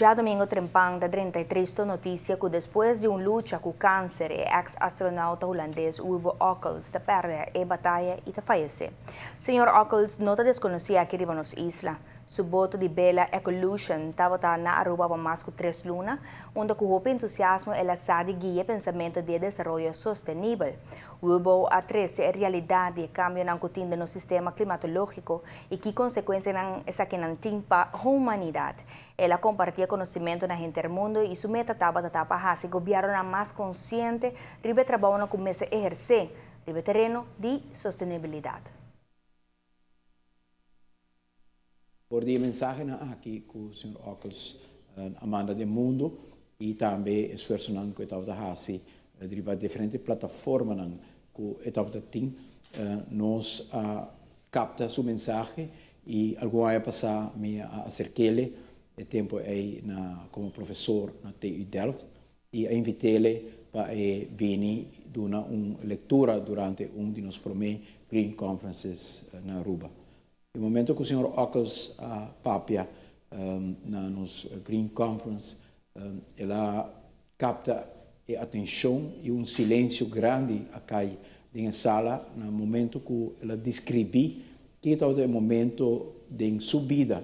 Já domingo trempang da 33 notícia que depois de luta com o câncer, o ex-astronauta holandês Wubbo Ockels da perde a batalha e da falece. Senhor Ockels não desconhecia que arriba nos isla. Su boto de Bella Ecolution estava na Aruba por mais que 3 lunas, onde com o entusiasmo ela sabe guia pensamento de desenvolvimento sustentável. Wubbo atrece a realidade e cambio na rotina no sistema climatológico e que consequência essa que não tem para a humanidade. Ela compartia conhecimento na intermundo e sua meta estava para o governo mais consciente ribe trabalho com começa a exercer ribe terreno de sustentabilidade. Por die mensagem aqui com o Sr. Ockels, Amanda de Mundo, e também esforço que estava fazendo de diferentes plataformas que estava tendo, nós capta sua mensagem e alguma vez passar me acerquei o tempo aí como professor na TU Delft e invitei para vir dar uma leitura durante de nos primeiros Green Conferences na Aruba. No momento que o Sr. Ockels papia na nos Green Conference, ela capta a atenção e silêncio grande aqui na sala, no momento que ela descreve que é o momento de sua vida,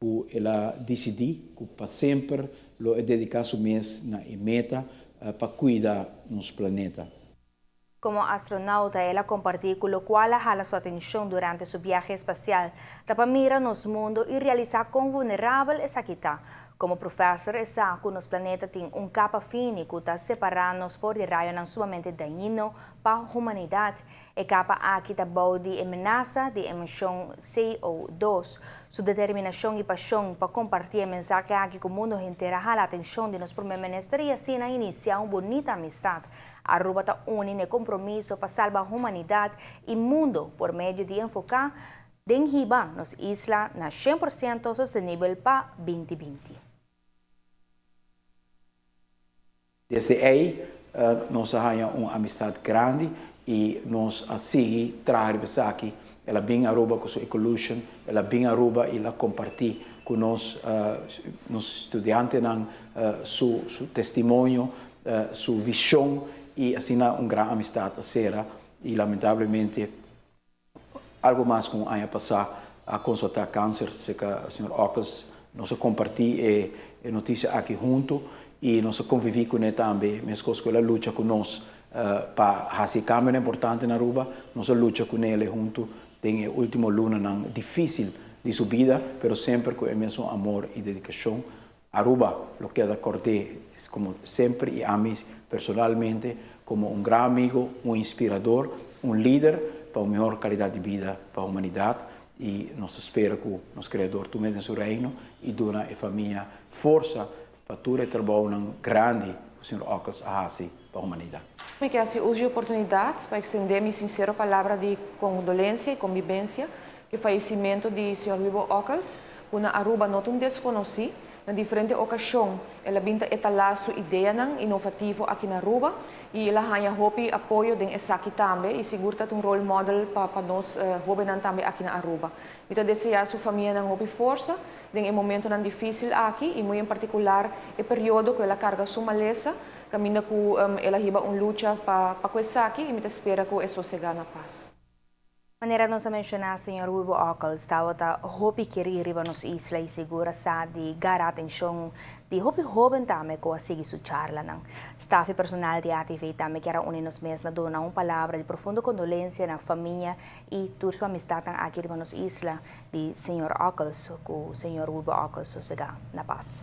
que ela decidiu que para sempre ela dedicar seu mês na meta para cuidar nos planeta. Como astronauta, ela compartilha com o qual jala sua atenção durante seu viaje espacial, para mirar nos mundo e realizar quão vulnerável essa aqui está. Como professor, sabe que nos planetas tem capa fina que está separando-nos fora de raio não sumamente daninho para a humanidade. A capa aqui está boa de ameaça de emissão CO2. Sua determinação e paixão para compartilhar a mensagem aqui com o mundo inteiro jala a atenção de nos primeiro-ministro e assim iniciar uma bonita amizade. Aruba está unindo compromisso para salvar a humanidade e mundo por meio de enfocar den hiba nos isla na 100% sustentável para 2020. Desde aí, nós temos uma amizade grande e nós seguimos trabalhando aqui. Ela vem a Aruba com sua Ecolution, ela vem a Aruba e ela compartilha com nós, estudantes, seu testemunho, sua visão e assim uma grande amizade será e lamentavelmente algo mais como ano passado a consultar câncer, sei que o Sr. Ockels nós compartilha a notícia aqui junto e nós convivemos com ele também, mesmo que ela luta conosco para fazer câmbio importante na Aruba, nós luta com ele junto, tem a última luna difícil de sua vida, mas sempre com o mesmo amor e dedicação. Aruba, lo quero acordar, como sempre, e a mim personalmente, como grande amigo, inspirador, líder para uma melhor qualidade de vida para a humanidade. E nós esperamos que o nosso Criador tome em seu reino e dê a família força para todo o trabalho grande que o Sr. Ockels faz para a humanidade. Eu quero usar a oportunidade para estender minha sincera palavra de condolência e convivência que o falecimento de Sr. Wubbo Ockels, na Aruba não tão desconhecido. Na diferente ocasião, ela binta etalar sua ideia inovativa aqui na Aruba e ela ganha apoio de aqui também e segura um role model para nós jovens também aqui na Aruba. Eu desejo a sua família força em um momento difícil aqui e muito em particular o período que ela carga sua maleza, caminha com ela riba luta para coisa aqui e me espera que isso se ganhe na paz. Maneira nós mencionar, Sr. Wubbo Ockels, estava hopi querer riba nos isla e segura sa de gara atenção de hopi jovem também com a seguir sua charla nang staff personal de ATV também que era unidos mes na dona palavra de profunda condolência na família e toda sua amistade aqui riba nos isla de Sr. Ockels com o Sr. Wubbo Ockels sossega na paz.